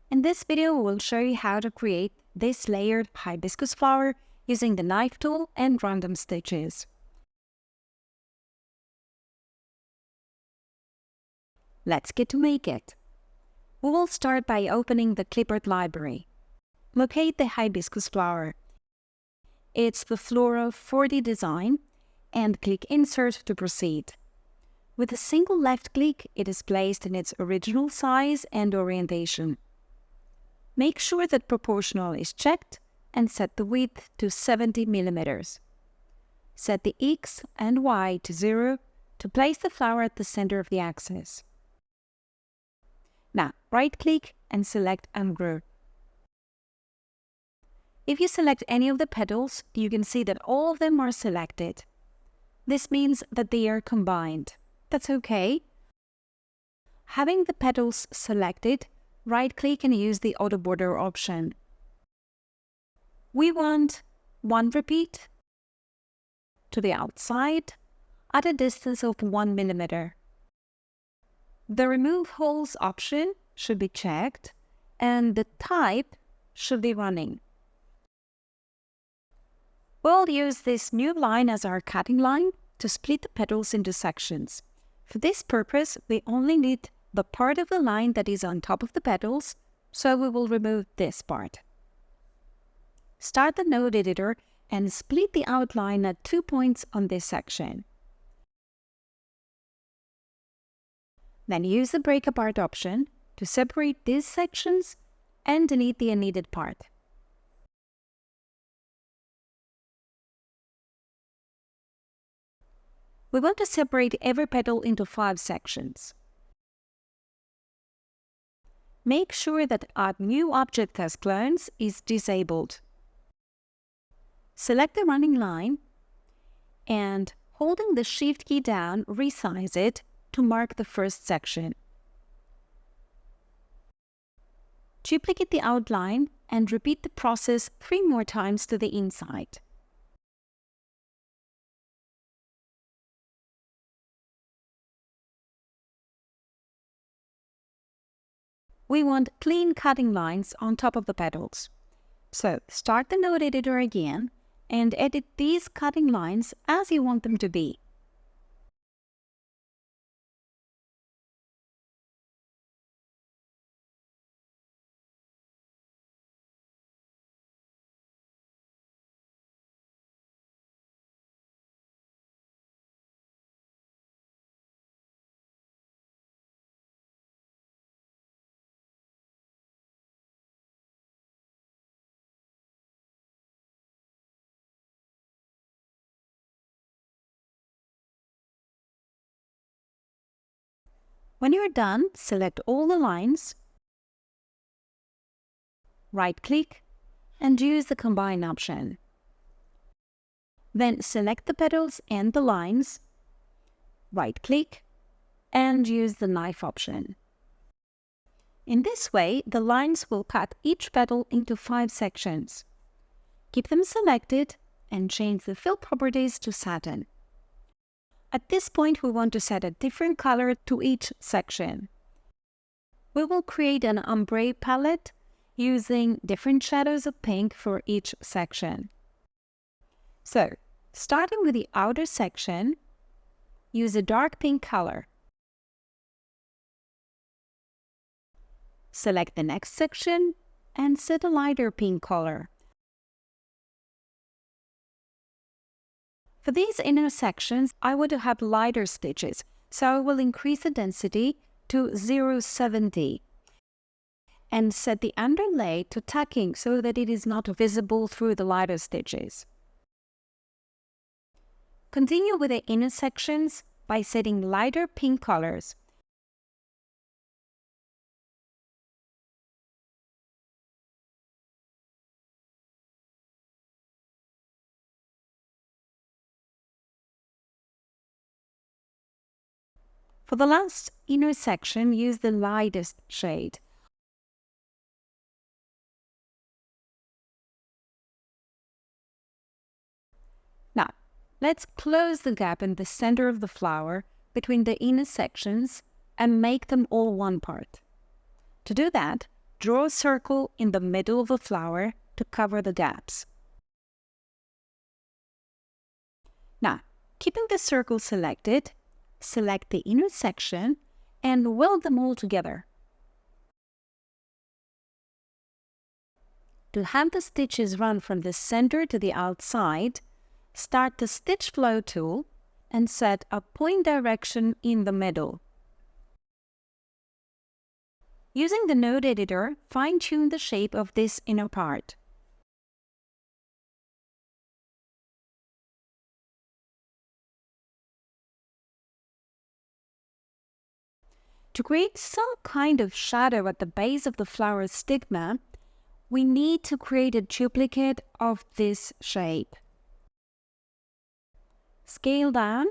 In this video, we'll show you how to create this layered hibiscus flower using the knife tool and random stitches. Let's get to make it. We will start by opening the clipart library. Locate the hibiscus flower. It's the Flora 4D design and click Insert to proceed. With a single left click, it is placed in its original size and orientation. Make sure that proportional is checked and set the width to 70 mm. Set the X and Y to 0 to place the flower at the center of the axis. Now, right-click and select Ungroup. If you select any of the petals, you can see that all of them are selected. This means that they are combined. That's okay. Having the petals selected, right-click and use the Auto Border option. We want one repeat to the outside at a distance of 1 mm. The Remove Holes option should be checked and the type should be running. We'll use this new line as our cutting line to split the petals into sections. For this purpose, we only need the part of the line that is on top of the petals, so we will remove this part. Start the node editor and split the outline at 2 points on this section. Then use the Break Apart option to separate these sections and delete the unneeded part. We want to separate every petal into 5 sections. Make sure that Add New Object as Clones is disabled. Select the running line and, holding the Shift key down, resize it to mark the first section. Duplicate the outline and repeat the process 3 more times to the inside. We want clean cutting lines on top of the petals. So start the node editor again and edit these cutting lines as you want them to be. When you're done, select all the lines, right-click, and use the Combine option. Then select the petals and the lines, right-click, and use the Knife option. In this way, the lines will cut each petal into 5 sections. Keep them selected and change the fill properties to satin. At this point, we want to set a different color to each section. We will create an ombré palette using different shadows of pink for each section. So, starting with the outer section, use a dark pink color. Select the next section and set a lighter pink color. For these inner sections, I want to have lighter stitches, so I will increase the density to 0.70 and set the underlay to tucking so that it is not visible through the lighter stitches. Continue with the inner sections by setting lighter pink colors. For the last inner section, use the lightest shade. Now, let's close the gap in the center of the flower between the inner sections and make them all one part. To do that, Draw a circle in the middle of the flower to cover the gaps. Now, keeping the circle selected, select the inner section and weld them all together. To have the stitches run from the center to the outside, start the stitch flow tool and set a point direction in the middle. Using the node editor, fine-tune the shape of this inner part. To create some kind of shadow at the base of the flower stigma, we need to create a duplicate of this shape. Scale down,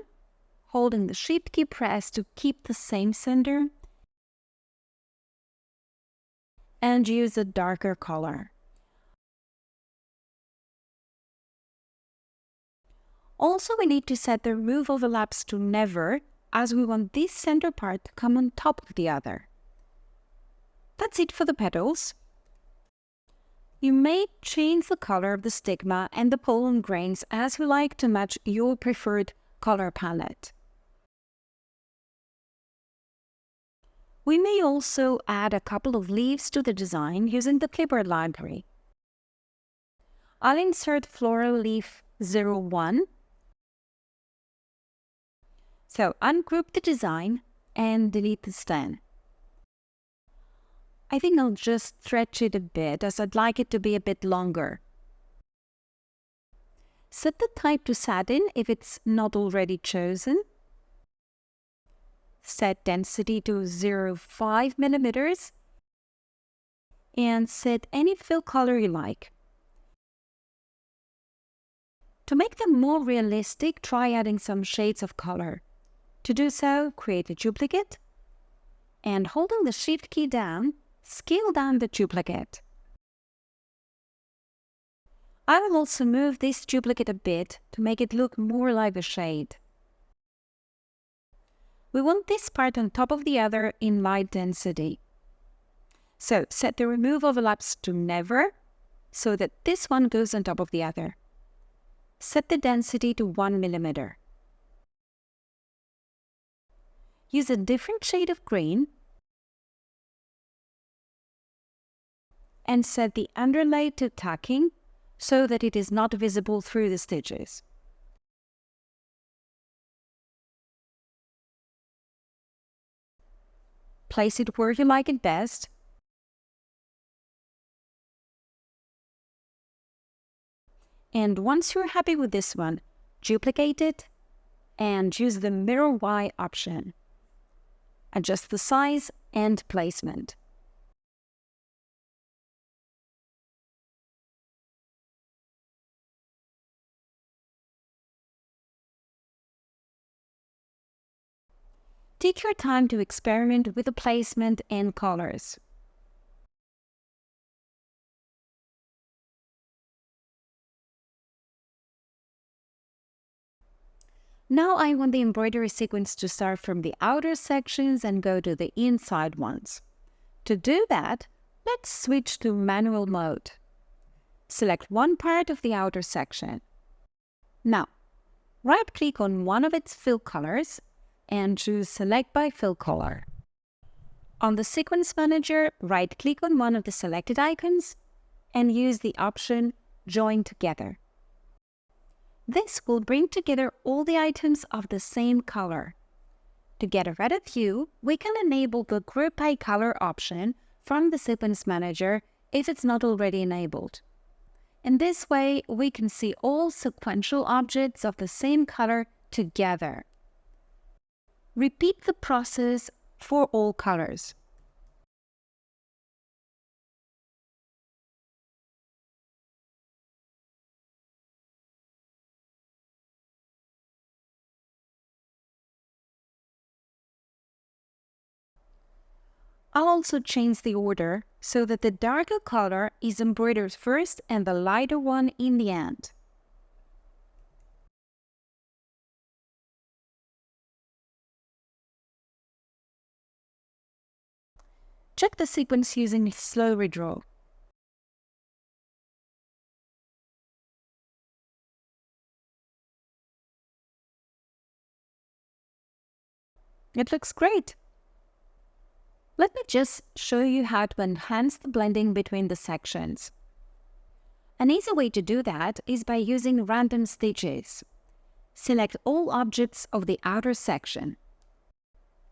holding the Shift key pressed to keep the same center, and use a darker color. Also, we need to set the remove overlaps to never, as we want this center part to come on top of the other. That's it for the petals. You may change the color of the stigma and the pollen grains as you like to match your preferred color palette. We may also add a couple of leaves to the design using the clipart library. I'll insert floral leaf 01. So ungroup the design and delete the stem. I think I'll just stretch it a bit as I'd like it to be a bit longer. Set the type to satin if it's not already chosen. Set density to 0.5 millimeters and set any fill color you like. To make them more realistic, try adding some shades of color. To do so, create a duplicate and holding the Shift key down, scale down the duplicate. I will also move this duplicate a bit to make it look more like a shade. We want this part on top of the other in light density. So set the remove overlaps to never, so that this one goes on top of the other. Set the density to 1 millimeter. Use a different shade of green and set the underlay to tacking so that it is not visible through the stitches. Place it where you like it best. And once you're happy with this one, duplicate it and use the Mirror Y option. Adjust the size and placement. Take your time to experiment with the placement and colors. Now I want the embroidery sequence to start from the outer sections and go to the inside ones. To do that, let's switch to manual mode. Select one part of the outer section. Now, right-click on one of its fill colors and choose Select by Fill Color. On the Sequence Manager, right-click on one of the selected icons and use the option Join Together. This will bring together all the items of the same color. To get a better view, we can enable the Group by Color option from the Sequence Manager if it's not already enabled. In this way, we can see all sequential objects of the same color together. Repeat the process for all colors. I'll also change the order so that the darker color is embroidered first and the lighter one in the end. Check the sequence using slow redraw. It looks great. Let me just show you how to enhance the blending between the sections. An easy way to do that is by using random stitches. Select all objects of the outer section.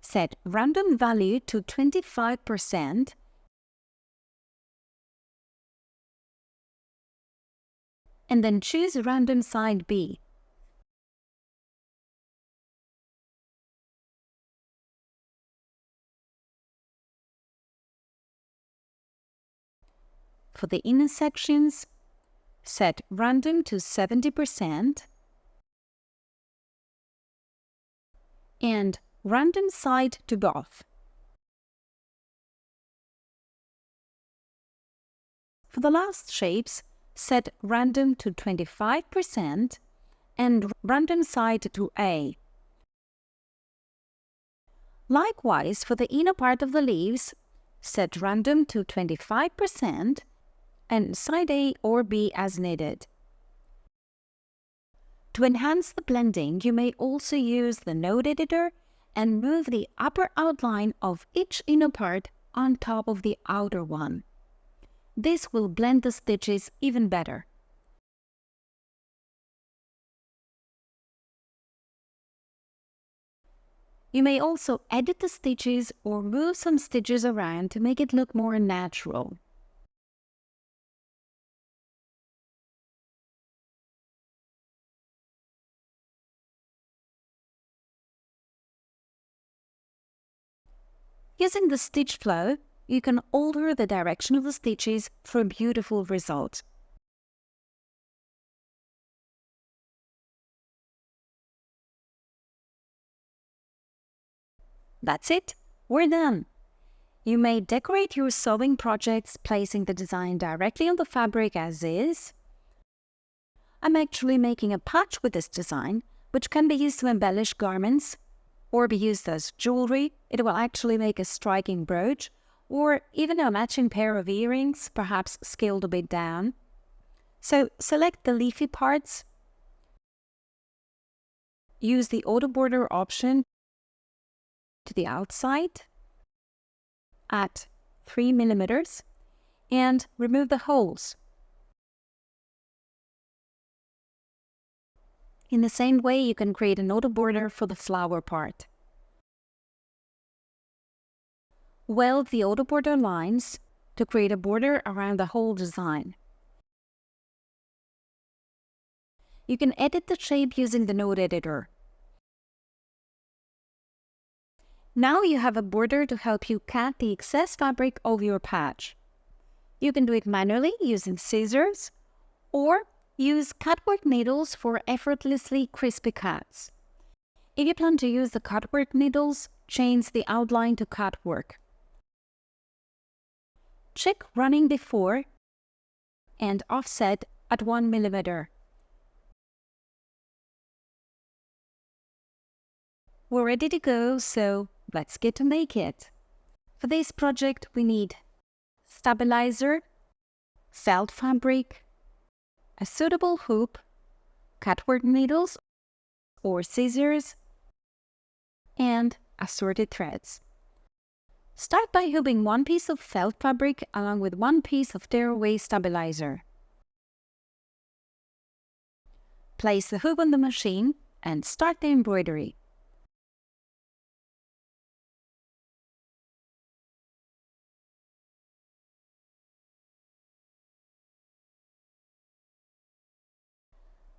Set random value to 25% and then choose random side B. For the inner sections, set random to 70% and random side to both. For the last shapes, set random to 25% and random side to A. Likewise, for the inner part of the leaves, set random to 25% and side A or B as needed. To enhance the blending, you may also use the node editor and move the upper outline of each inner part on top of the outer one. This will blend the stitches even better. You may also edit the stitches or move some stitches around to make it look more natural. Using the stitch flow, you can alter the direction of the stitches for a beautiful result. That's it, we're done. You may decorate your sewing projects placing the design directly on the fabric as is. I'm actually making a patch with this design, which can be used to embellish garments or be used as jewelry. It will actually make a striking brooch or even a matching pair of earrings, perhaps scaled a bit down. So select the leafy parts. Use the auto border option to the outside at 3 millimeters and remove the holes. In the same way, you can create an auto border for the flower part. Weld the auto border lines to create a border around the whole design. You can edit the shape using the node editor. Now you have a border to help you cut the excess fabric of your patch. You can do it manually using scissors or use cutwork needles for effortlessly crispy cuts. If you plan to use the cutwork needles, change the outline to cutwork. Check running before and offset at 1 millimeter. We're ready to go, so let's get to make it. For this project, we need stabilizer, felt fabric, a suitable hoop, cutwork needles or scissors, and assorted threads. Start by hooping one piece of felt fabric along with one piece of tearaway stabilizer. Place the hoop on the machine and start the embroidery.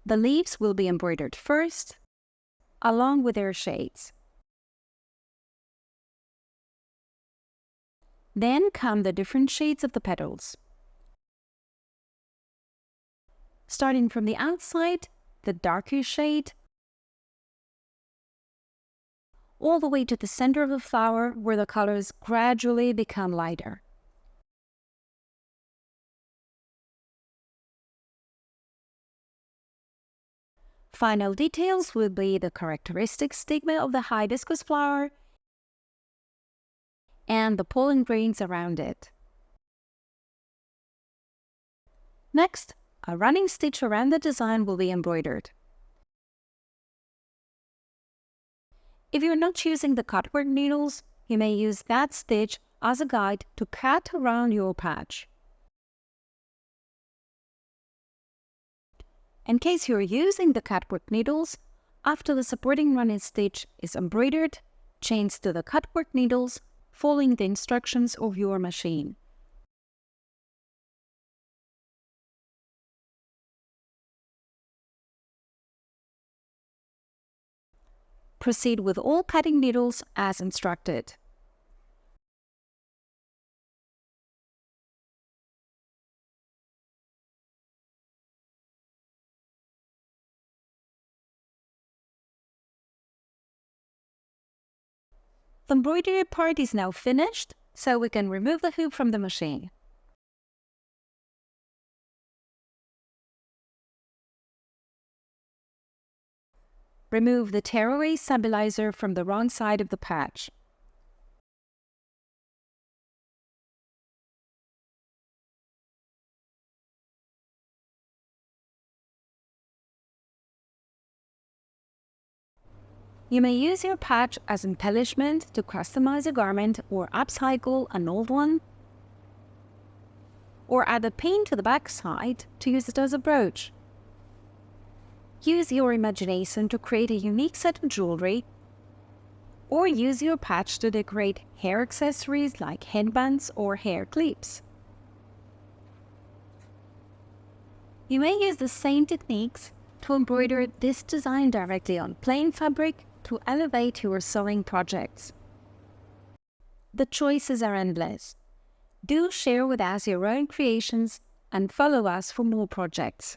The leaves will be embroidered first, along with their shades. Then come the different shades of the petals. Starting from the outside, the darker shade, all the way to the center of the flower where the colors gradually become lighter. Final details will be the characteristic stigma of the hibiscus flower and the pollen grains around it. Next, a running stitch around the design will be embroidered. If you're not using the cutwork needles, you may use that stitch as a guide to cut around your patch. In case you're using the cutwork needles, after the supporting running stitch is embroidered, change to the cutwork needles, following the instructions of your machine. Proceed with all cutting needles as instructed. The embroidery part is now finished, so we can remove the hoop from the machine. Remove the tearaway stabilizer from the wrong side of the patch. You may use your patch as embellishment to customize a garment or upcycle an old one, or add a pin to the back side to use it as a brooch. Use your imagination to create a unique set of jewelry, or use your patch to decorate hair accessories like headbands or hair clips. You may use the same techniques to embroider this design directly on plain fabric to elevate your sewing projects. The choices are endless. Do share with us your own creations and follow us for more projects.